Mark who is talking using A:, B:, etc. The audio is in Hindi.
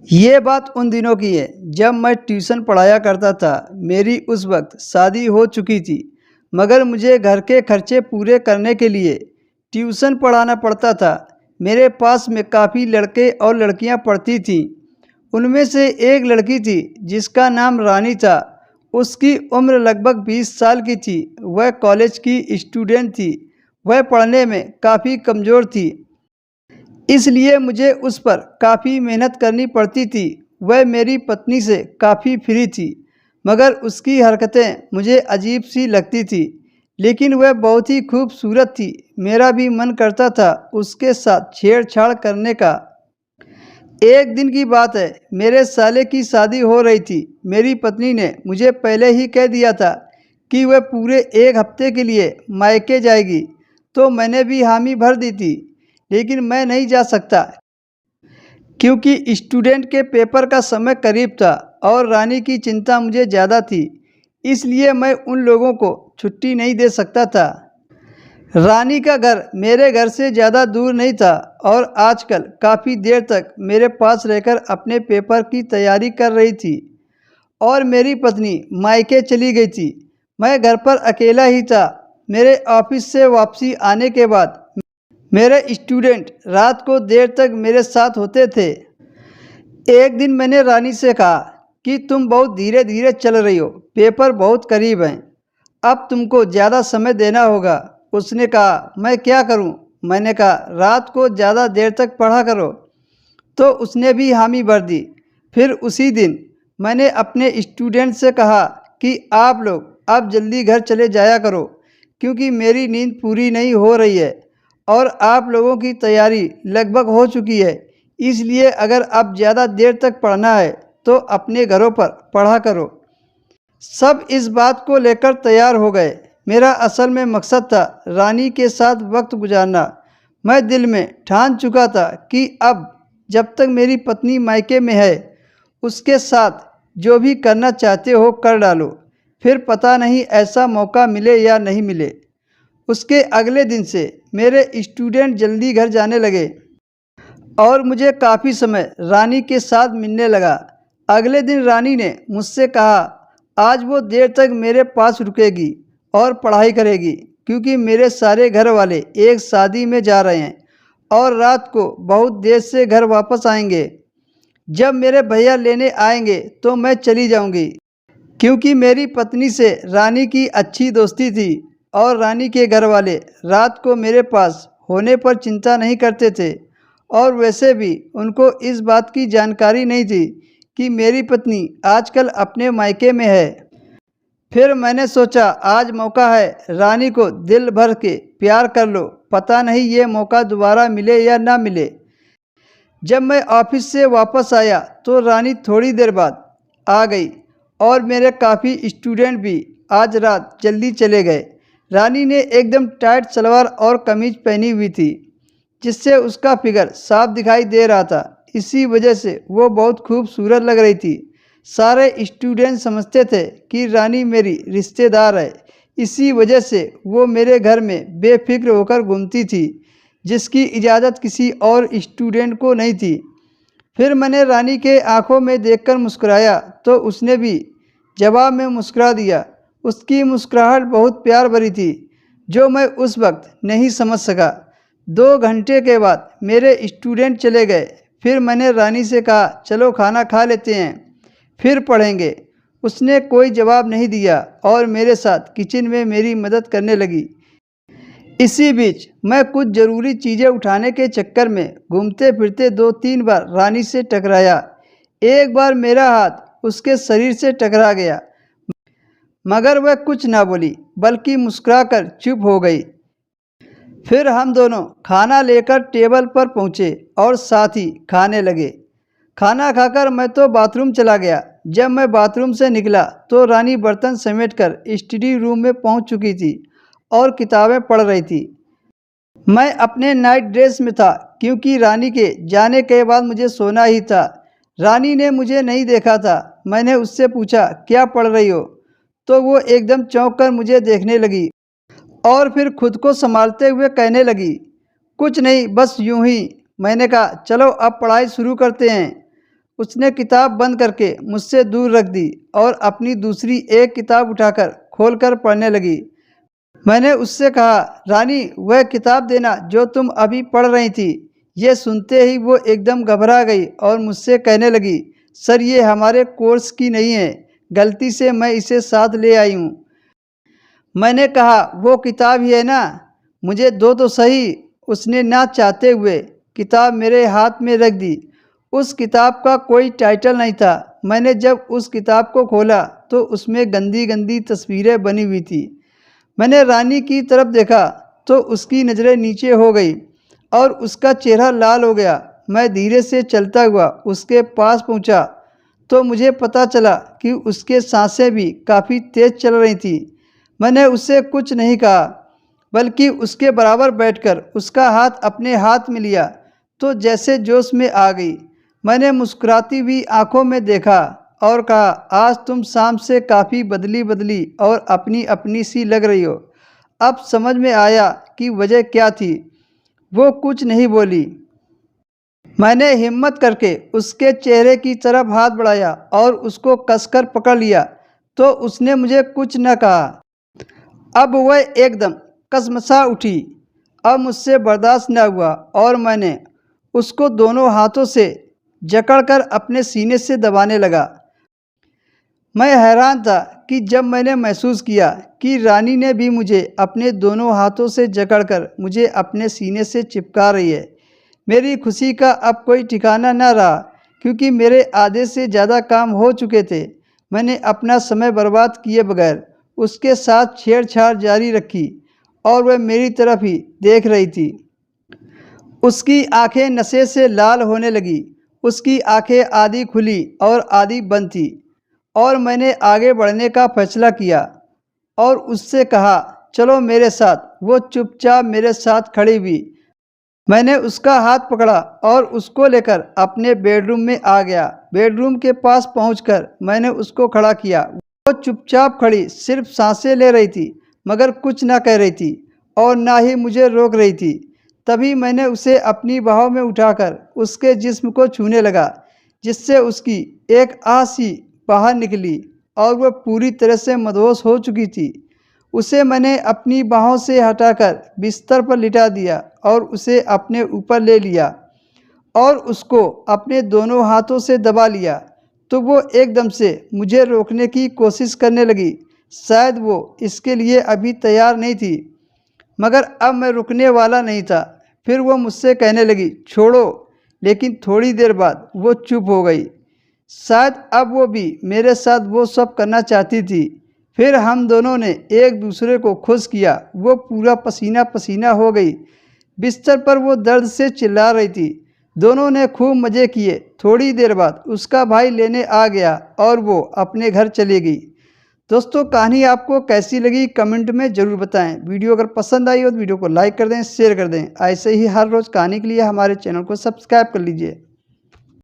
A: ये बात उन दिनों की है जब मैं ट्यूशन पढ़ाया करता था। मेरी उस वक्त शादी हो चुकी थी, मगर मुझे घर के खर्चे पूरे करने के लिए ट्यूशन पढ़ाना पड़ता था। मेरे पास में काफ़ी लड़के और लड़कियां पढ़ती थीं। उनमें से एक लड़की थी जिसका नाम रानी था। उसकी उम्र लगभग 20 साल की थी। वह कॉलेज की स्टूडेंट थी। वह पढ़ने में काफ़ी कमज़ोर थी, इसलिए मुझे उस पर काफ़ी मेहनत करनी पड़ती थी। वह मेरी पत्नी से काफ़ी फ्री थी, मगर उसकी हरकतें मुझे अजीब सी लगती थी। लेकिन वह बहुत ही खूबसूरत थी। मेरा भी मन करता था उसके साथ छेड़छाड़ करने का। एक दिन की बात है, मेरे साले की शादी हो रही थी। मेरी पत्नी ने मुझे पहले ही कह दिया था कि वह पूरे एक हफ्ते के लिए मायके जाएगी, तो मैंने भी हामी भर दी थी। लेकिन मैं नहीं जा सकता क्योंकि स्टूडेंट के पेपर का समय करीब था और रानी की चिंता मुझे ज़्यादा थी। इसलिए मैं उन लोगों को छुट्टी नहीं दे सकता था। रानी का घर मेरे घर से ज़्यादा दूर नहीं था और आजकल काफ़ी देर तक मेरे पास रहकर अपने पेपर की तैयारी कर रही थी और मेरी पत्नी मायके चली गई थी। मैं घर पर अकेला ही था। मेरे ऑफिस से वापसी आने के बाद मेरे स्टूडेंट रात को देर तक मेरे साथ होते थे। एक दिन मैंने रानी से कहा कि तुम बहुत धीरे धीरे चल रही हो, पेपर बहुत करीब हैं, अब तुमको ज़्यादा समय देना होगा। उसने कहा, मैं क्या करूं? मैंने कहा, रात को ज़्यादा देर तक पढ़ा करो। तो उसने भी हामी भर दी। फिर उसी दिन मैंने अपने स्टूडेंट से कहा कि आप लोग अब जल्दी घर चले जाया करो, क्योंकि मेरी नींद पूरी नहीं हो रही है और आप लोगों की तैयारी लगभग हो चुकी है। इसलिए अगर अब ज़्यादा देर तक पढ़ना है तो अपने घरों पर पढ़ा करो। सब इस बात को लेकर तैयार हो गए। मेरा असल में मकसद था रानी के साथ वक्त गुजारना। मैं दिल में ठान चुका था कि अब जब तक मेरी पत्नी मायके में है, उसके साथ जो भी करना चाहते हो कर डालो, फिर पता नहीं ऐसा मौका मिले या नहीं मिले। उसके अगले दिन से मेरे स्टूडेंट जल्दी घर जाने लगे और मुझे काफ़ी समय रानी के साथ मिलने लगा। अगले दिन रानी ने मुझसे कहा आज वो देर तक मेरे पास रुकेगी और पढ़ाई करेगी, क्योंकि मेरे सारे घर वाले एक शादी में जा रहे हैं और रात को बहुत देर से घर वापस आएंगे। जब मेरे भैया लेने आएंगे तो मैं चली जाऊंगी, क्योंकि मेरी पत्नी से रानी की अच्छी दोस्ती थी और रानी के घर वाले रात को मेरे पास होने पर चिंता नहीं करते थे। और वैसे भी उनको इस बात की जानकारी नहीं थी कि मेरी पत्नी आजकल अपने मायके में है। फिर मैंने सोचा आज मौका है, रानी को दिल भर के प्यार कर लो, पता नहीं ये मौका दोबारा मिले या ना मिले। जब मैं ऑफिस से वापस आया तो रानी थोड़ी देर बाद आ गई और मेरे काफ़ी स्टूडेंट भी आज रात जल्दी चले गए। रानी ने एकदम टाइट सलवार और कमीज पहनी हुई थी, जिससे उसका फिगर साफ दिखाई दे रहा था। इसी वजह से वो बहुत खूबसूरत लग रही थी। सारे स्टूडेंट समझते थे कि रानी मेरी रिश्तेदार है। इसी वजह से वो मेरे घर में बेफिक्र होकर घूमती थी, जिसकी इजाज़त किसी और स्टूडेंट को नहीं थी। फिर मैंने रानी के आंखों में देखकर मुस्कुराया तो उसने भी जवाब में मुस्कुरा दिया। उसकी मुस्कुराहट बहुत प्यार भरी थी, जो मैं उस वक्त नहीं समझ सका। 2 घंटे के बाद मेरे स्टूडेंट चले गए। फिर मैंने रानी से कहा चलो खाना खा लेते हैं, फिर पढ़ेंगे। उसने कोई जवाब नहीं दिया और मेरे साथ किचन में मेरी मदद करने लगी। इसी बीच मैं कुछ ज़रूरी चीज़ें उठाने के चक्कर में घूमते फिरते 2-3 बार रानी से टकराया। एक बार मेरा हाथ उसके शरीर से टकरा गया, मगर वह कुछ ना बोली, बल्कि मुस्कुराकर चुप हो गई। फिर हम दोनों खाना लेकर टेबल पर पहुँचे और साथ ही खाने लगे। खाना खाकर मैं तो बाथरूम चला गया। जब मैं बाथरूम से निकला तो रानी बर्तन समेटकर स्टडी रूम में पहुँच चुकी थी और किताबें पढ़ रही थी। मैं अपने नाइट ड्रेस में था, क्योंकि रानी के जाने के बाद मुझे सोना ही था। रानी ने मुझे नहीं देखा था। मैंने उससे पूछा क्या पढ़ रही हो, तो वो एकदम चौंक कर मुझे देखने लगी और फिर खुद को संभालते हुए कहने लगी कुछ नहीं, बस यूं ही। मैंने कहा चलो अब पढ़ाई शुरू करते हैं। उसने किताब बंद करके मुझसे दूर रख दी और अपनी दूसरी एक किताब उठाकर खोलकर पढ़ने लगी। मैंने उससे कहा, रानी वह किताब देना जो तुम अभी पढ़ रही थी। ये सुनते ही वो एकदम घबरा गई और मुझसे कहने लगी, सर ये हमारे कोर्स की नहीं है, गलती से मैं इसे साथ ले आई हूँ। मैंने कहा, वो किताब ही है ना, मुझे दो तो सही। उसने ना चाहते हुए किताब मेरे हाथ में रख दी। उस किताब का कोई टाइटल नहीं था। मैंने जब उस किताब को खोला तो उसमें गंदी गंदी तस्वीरें बनी हुई थी। मैंने रानी की तरफ देखा तो उसकी नज़रें नीचे हो गई और उसका चेहरा लाल हो गया। मैं धीरे से चलता हुआ उसके पास पहुंचा तो मुझे पता चला कि उसके सांसें भी काफ़ी तेज़ चल रही थी। मैंने उससे कुछ नहीं कहा, बल्कि उसके बराबर बैठकर उसका हाथ अपने हाथ में लिया तो जैसे जोश में आ गई। मैंने मुस्कुराती हुई आंखों में देखा और कहा, आज तुम शाम से काफ़ी बदली बदली और अपनी अपनी सी लग रही हो। अब समझ में आया कि वजह क्या थी। वो कुछ नहीं बोली। मैंने हिम्मत करके उसके चेहरे की तरफ हाथ बढ़ाया और उसको कसकर पकड़ लिया तो उसने मुझे कुछ न कहा। अब वह एकदम कसमसा उठी। अब मुझसे बर्दाश्त न हुआ और मैंने उसको दोनों हाथों से जकड़कर अपने सीने से दबाने लगा। मैं हैरान था कि जब मैंने महसूस किया कि रानी ने भी मुझे अपने दोनों हाथों से जकड़कर मुझे अपने सीने से चिपका रही है। मेरी खुशी का अब कोई ठिकाना न रहा, क्योंकि मेरे आधे से ज़्यादा काम हो चुके थे। मैंने अपना समय बर्बाद किए बगैर उसके साथ छेड़छाड़ जारी रखी और वह मेरी तरफ ही देख रही थी। उसकी आंखें नशे से लाल होने लगी। उसकी आंखें आधी खुली और आधी बंद थी और मैंने आगे बढ़ने का फैसला किया और उससे कहा, चलो मेरे साथ। वो चुपचाप मेरे साथ खड़ी हुई। मैंने उसका हाथ पकड़ा और उसको लेकर अपने बेडरूम में आ गया। बेडरूम के पास पहुंचकर मैंने उसको खड़ा किया। वो चुपचाप खड़ी सिर्फ सांसें ले रही थी, मगर कुछ ना कह रही थी और ना ही मुझे रोक रही थी। तभी मैंने उसे अपनी बाहों में उठाकर उसके जिस्म को छूने लगा, जिससे उसकी एक आह सी बाहर निकली और वह पूरी तरह से मदहोश हो चुकी थी। उसे मैंने अपनी बाहों से हटाकर बिस्तर पर लिटा दिया और उसे अपने ऊपर ले लिया और उसको अपने दोनों हाथों से दबा लिया तो वो एकदम से मुझे रोकने की कोशिश करने लगी। शायद वो इसके लिए अभी तैयार नहीं थी, मगर अब मैं रुकने वाला नहीं था। फिर वो मुझसे कहने लगी, छोड़ो। लेकिन थोड़ी देर बाद वो चुप हो गई। शायद अब वो भी मेरे साथ वो सब करना चाहती थी। फिर हम दोनों ने एक दूसरे को खुश किया। वो पूरा पसीना पसीना हो गई। बिस्तर पर वो दर्द से चिल्ला रही थी। दोनों ने खूब मज़े किए। थोड़ी देर बाद उसका भाई लेने आ गया और वो अपने घर चली गई। दोस्तों, कहानी आपको कैसी लगी कमेंट में ज़रूर बताएं। वीडियो अगर पसंद आई हो तो वीडियो को लाइक कर दें, शेयर कर दें। ऐसे ही हर रोज़ कहानी के लिए हमारे चैनल को सब्सक्राइब कर लीजिए।